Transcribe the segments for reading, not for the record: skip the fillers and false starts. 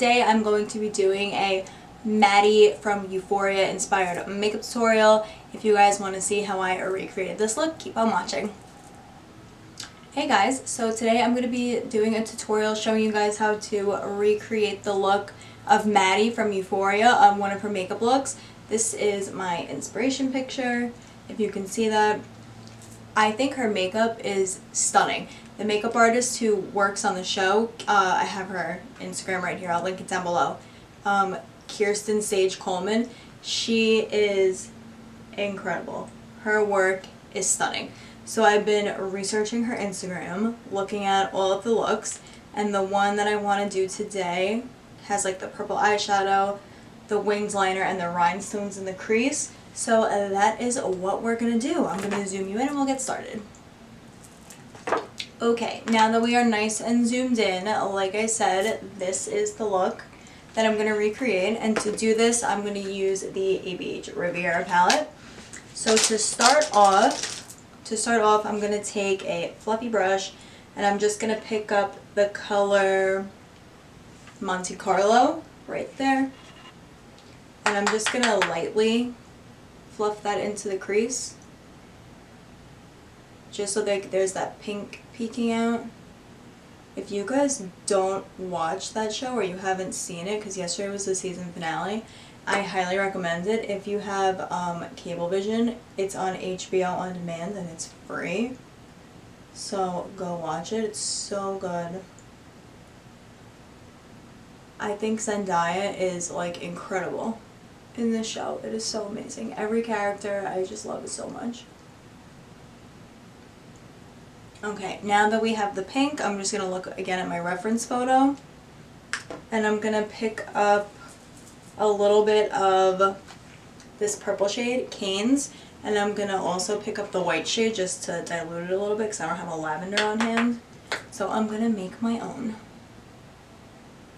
today I'm going to be doing a Maddy from Euphoria inspired makeup tutorial. If you guys want to see how I recreated this look, keep on watching. Hey guys, so today I'm going to be doing a tutorial showing you guys how to recreate the look of Maddy from Euphoria on one of her makeup looks. This is my inspiration picture, if you can see that. I think her makeup is stunning. The makeup artist who works on the show, I have her Instagram right here, I'll link it down below, Kirsten Sage Coleman. She is incredible. Her work is stunning. So I've been researching her Instagram, looking at all of the looks, and the one that I want to do today has like the purple eyeshadow, the winged liner, and the rhinestones in the crease. So that is what we're going to do. I'm going to zoom you in and we'll get started. Okay, now that we are nice and zoomed in, like I said, this is the look that I'm going to recreate. And to do this, I'm going to use the ABH Riviera Palette. So to start off, I'm going to take a fluffy brush and I'm just going to pick up the color Monte Carlo right there. And I'm just going to lightly fluff that into the crease, just so that there's that pink peeking out. If you guys don't watch that show or you haven't seen it, because yesterday was the season finale, I highly recommend it. If you have Cablevision, it's on HBO on demand and it's free, so go watch it. It's so good. I think Zendaya is like incredible in this show. It is so amazing. Every character, I just love it so much. Okay, now that we have the pink, I'm just going to look again at my reference photo. And I'm going to pick up a little bit of this purple shade, Canes. And I'm going to also pick up the white shade just to dilute it a little bit because I don't have a lavender on hand. So I'm going to make my own.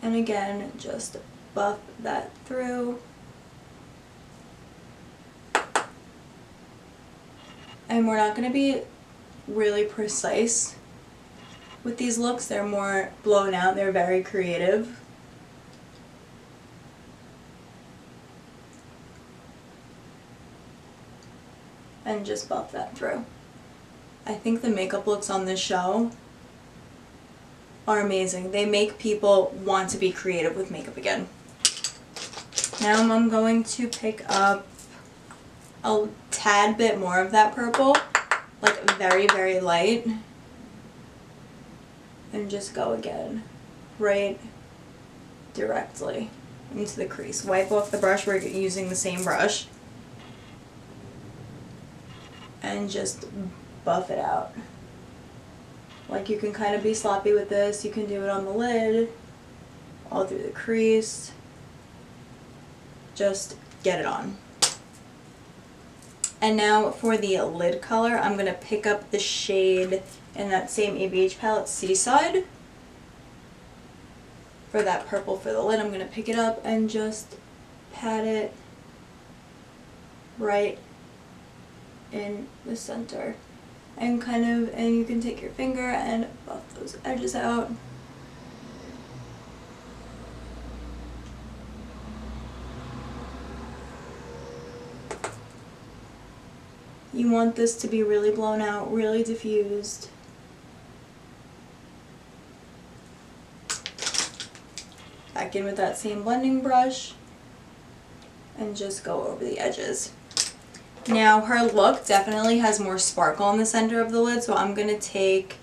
And again, just buff that through. And we're not going to be really precise with these looks. They're more blown out. They're very creative. And just buff that through. I think the makeup looks on this show are amazing. They make people want to be creative with makeup again. Now I'm going to pick up a tad bit more of that purple, like very, very light, and just go again right directly into the crease. Wipe off the brush, we're using the same brush, and just buff it out. Like, you can kind of be sloppy with this. You can do it on the lid, all through the crease. Just get it on. And now for the lid color, I'm going to pick up the shade in that same ABH palette, Seaside. For that purple for the lid, I'm going to pick it up and just pat it right in the center. And you can take your finger and buff those edges out. You want this to be really blown out, really diffused. Back in with that same blending brush and just go over the edges. Now her look definitely has more sparkle in the center of the lid, so I'm going to take,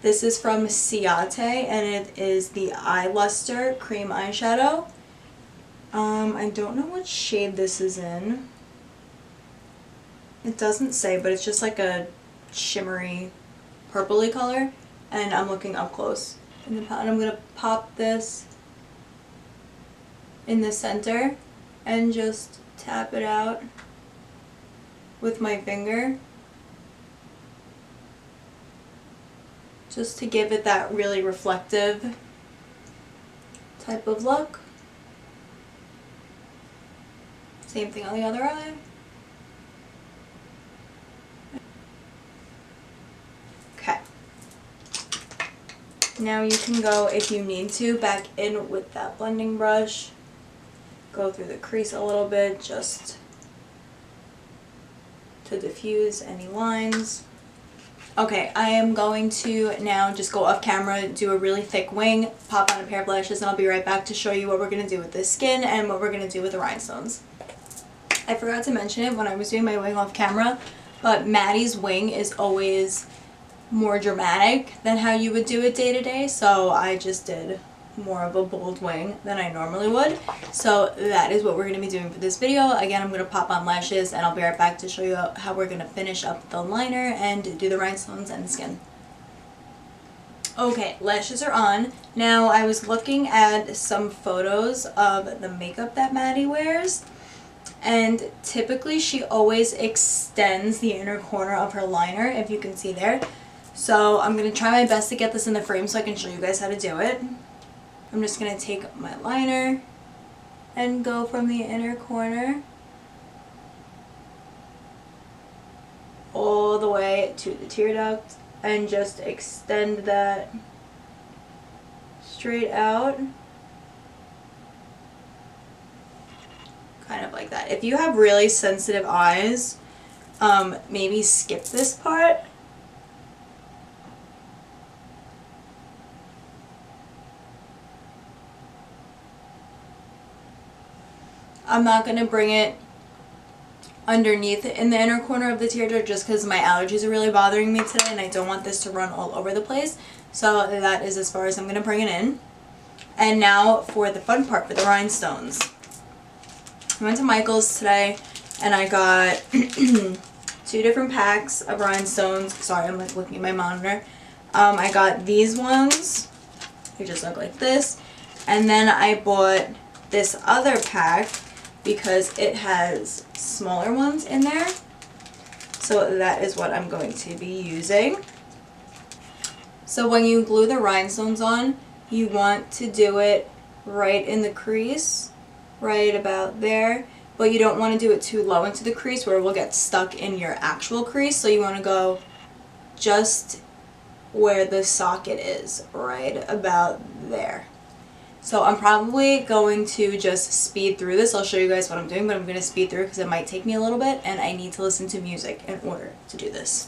this is from Ciate and it is the Eye Luster Cream Eyeshadow. I don't know what shade this is in. It doesn't say, but it's just like a shimmery purpley color, and I'm looking up close in the palette. I'm going to pop this in the center and just tap it out with my finger, just to give it that really reflective type of look. Same thing on the other eye. Now you can go, if you need to, back in with that blending brush. Go through the crease a little bit just to diffuse any lines. Okay, I am going to now just go off camera, do a really thick wing, pop on a pair of lashes, and I'll be right back to show you what we're going to do with this skin and what we're going to do with the rhinestones. I forgot to mention it when I was doing my wing off camera, but Maddy's wing is always more dramatic than how you would do it day to day, so I just did more of a bold wing than I normally would. So that is what we're going to be doing for this video. Again, I'm going to pop on lashes and I'll be right back to show you how we're going to finish up the liner and do the rhinestones and the skin. Okay, lashes are on. Now I was looking at some photos of the makeup that Maddy wears, and typically she always extends the inner corner of her liner, if you can see there. So I'm going to try my best to get this in the frame so I can show you guys how to do it. I'm just going to take my liner and go from the inner corner all the way to the tear duct and just extend that straight out. Kind of like that. If you have really sensitive eyes, maybe skip this part. I'm not going to bring it underneath in the inner corner of the tear duct just because my allergies are really bothering me today and I don't want this to run all over the place. So that is as far as I'm going to bring it in. And now for the fun part, for the rhinestones. I went to Michael's today and I got 2 different packs of rhinestones. Sorry, I'm like looking at my monitor. I got these ones. They just look like this. And then I bought this other pack because it has smaller ones in there. So that is what I'm going to be using. So when you glue the rhinestones on, you want to do it right in the crease, right about there. But you don't want to do it too low into the crease where it will get stuck in your actual crease. So you want to go just where the socket is, right about there. So I'm probably going to just speed through this. I'll show you guys what I'm doing, but I'm going to speed through because it might take me a little bit and I need to listen to music in order to do this.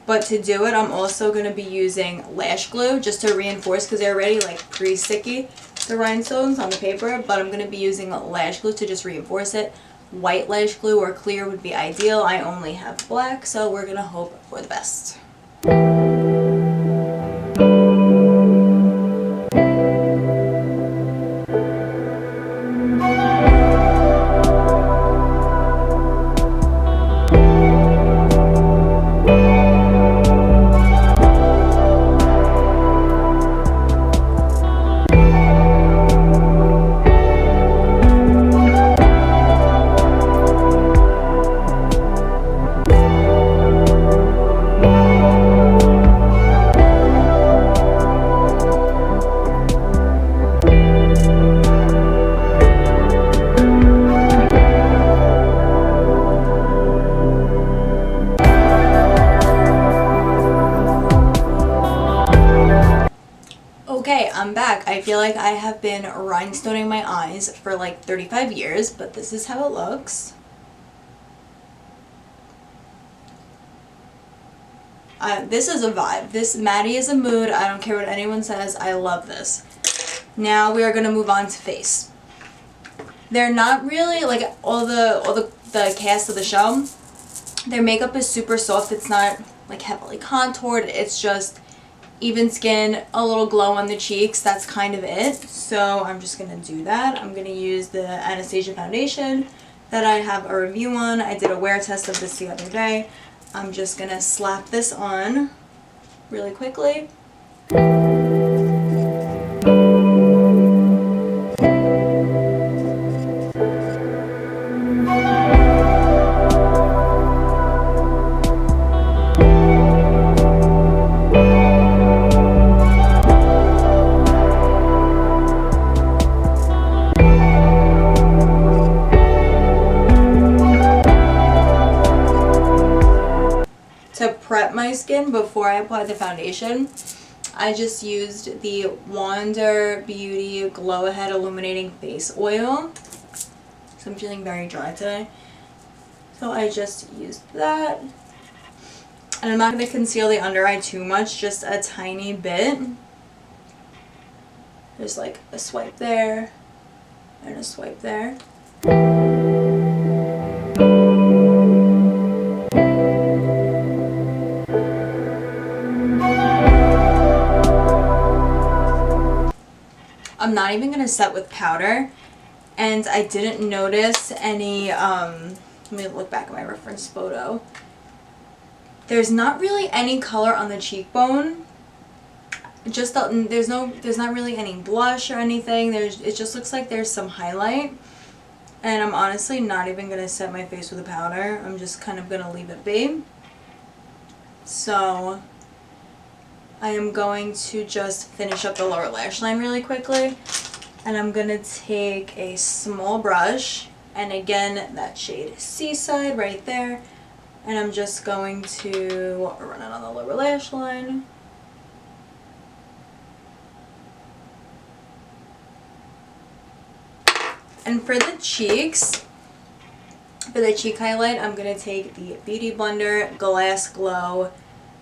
But to do it, I'm also going to be using lash glue just to reinforce because they're already like pre-sticky, the rhinestones on the paper, but I'm going to be using lash glue to just reinforce it. White lash glue or clear would be ideal. I only have black, so we're going to hope for the best. Okay, I'm back. I feel like I have been rhinestoning my eyes for like 35 years, but this is how it looks. This is a vibe. This Maddy is a mood. I don't care what anyone says. I love this. Now we are going to move on to face. They're not really like all the cast of the show. Their makeup is super soft. It's not like heavily contoured. It's just even skin, a little glow on the cheeks. That's kind of it. So I'm just going to do that. I'm going to use the Anastasia foundation that I have a review on. I did a wear test of this the other day. I'm just going to slap this on really quickly. To prep my skin before I apply the foundation, I just used the Wander Beauty Glow Ahead Illuminating Face Oil. So I'm feeling very dry today. So I just used that. And I'm not going to conceal the under eye too much, just a tiny bit. There's like a swipe there and a swipe there. I'm not even going to set with powder, and I didn't notice any, let me look back at my reference photo. There's not really any color on the cheekbone. Just there's not really any blush or anything. It just looks like there's some highlight. And I'm honestly not even going to set my face with a powder. I'm just kind of going to leave it be. So I am going to just finish up the lower lash line really quickly. And I'm going to take a small brush, and again, that shade Seaside right there. And I'm just going to run it on the lower lash line. And for the cheeks, for the cheek highlight, I'm going to take the Beauty Blender Glass Glow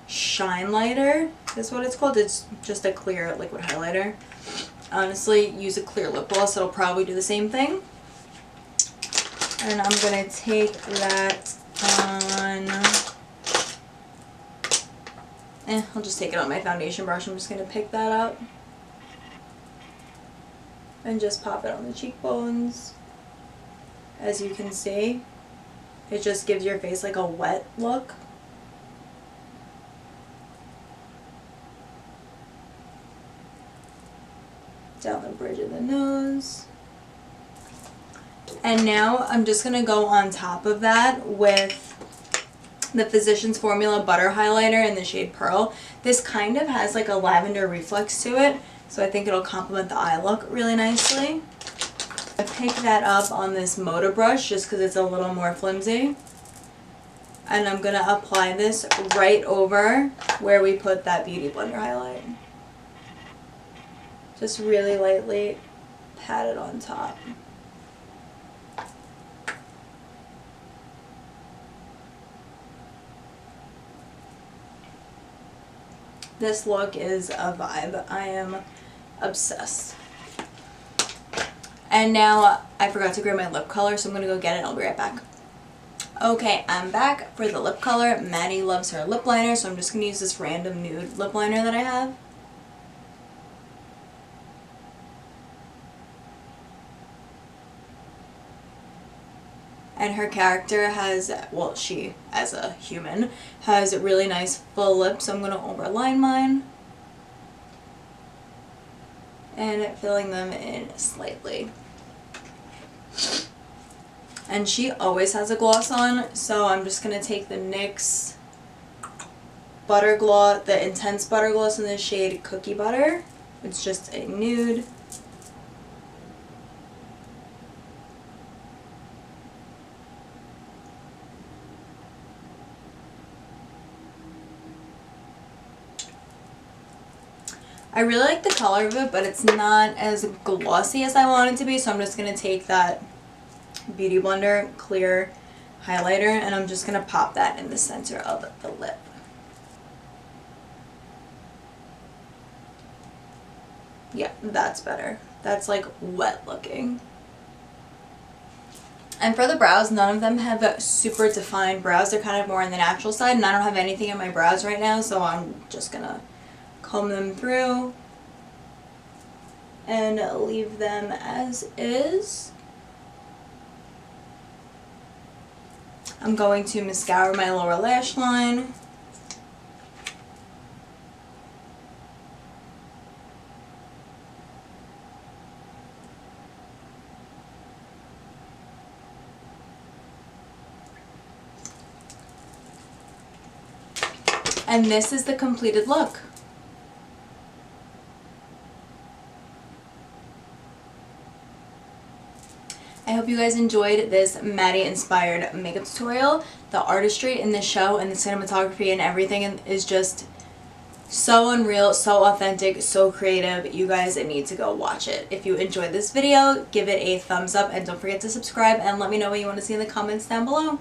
Shinelighter, is what it's called. It's just a clear liquid highlighter. Honestly, use a clear lip gloss, it'll probably do the same thing. And I'm going to take that on, I'll just take it on my foundation brush. I'm just going to pick that up and just pop it on the cheekbones. As you can see, it just gives your face like a wet look. Down the bridge of the nose. And now I'm just going to go on top of that with the Physicians Formula Butter Highlighter in the shade Pearl. This kind of has like a lavender reflex to it, so I think it'll complement the eye look really nicely. I pick that up on this Moda brush just because it's a little more flimsy. And I'm going to apply this right over where we put that Beauty Blender highlight. Just really lightly pat it on top. This look is a vibe. I am obsessed. And now I forgot to grab my lip color, so I'm going to go get it. I'll be right back. Okay, I'm back for the lip color. Maddy loves her lip liner, so I'm just going to use this random nude lip liner that I have. And her character has, well, she, as a human, has really nice full lips, so I'm going to overline mine. And filling them in slightly. And she always has a gloss on, so I'm just going to take the NYX Butter Gloss, the Intense Butter Gloss in the shade Cookie Butter. It's just a nude. I really like the color of it, but it's not as glossy as I want it to be, so I'm just going to take that Beauty Blender clear highlighter and I'm just going to pop that in the center of the lip. Yeah, that's better. That's like wet looking. And for the brows, none of them have super defined brows. They're kind of more on the natural side, and I don't have anything in my brows right now, so I'm just going to comb them through and leave them as is. I'm going to mascara my lower lash line. And this is the completed look. I hope you guys enjoyed this Maddy inspired makeup tutorial. The artistry in this show and the cinematography and everything is just So unreal, so authentic, so creative. You guys need to go watch it. If you enjoyed this video, give it a thumbs up and don't forget to subscribe and let me know what you want to see in the comments down below.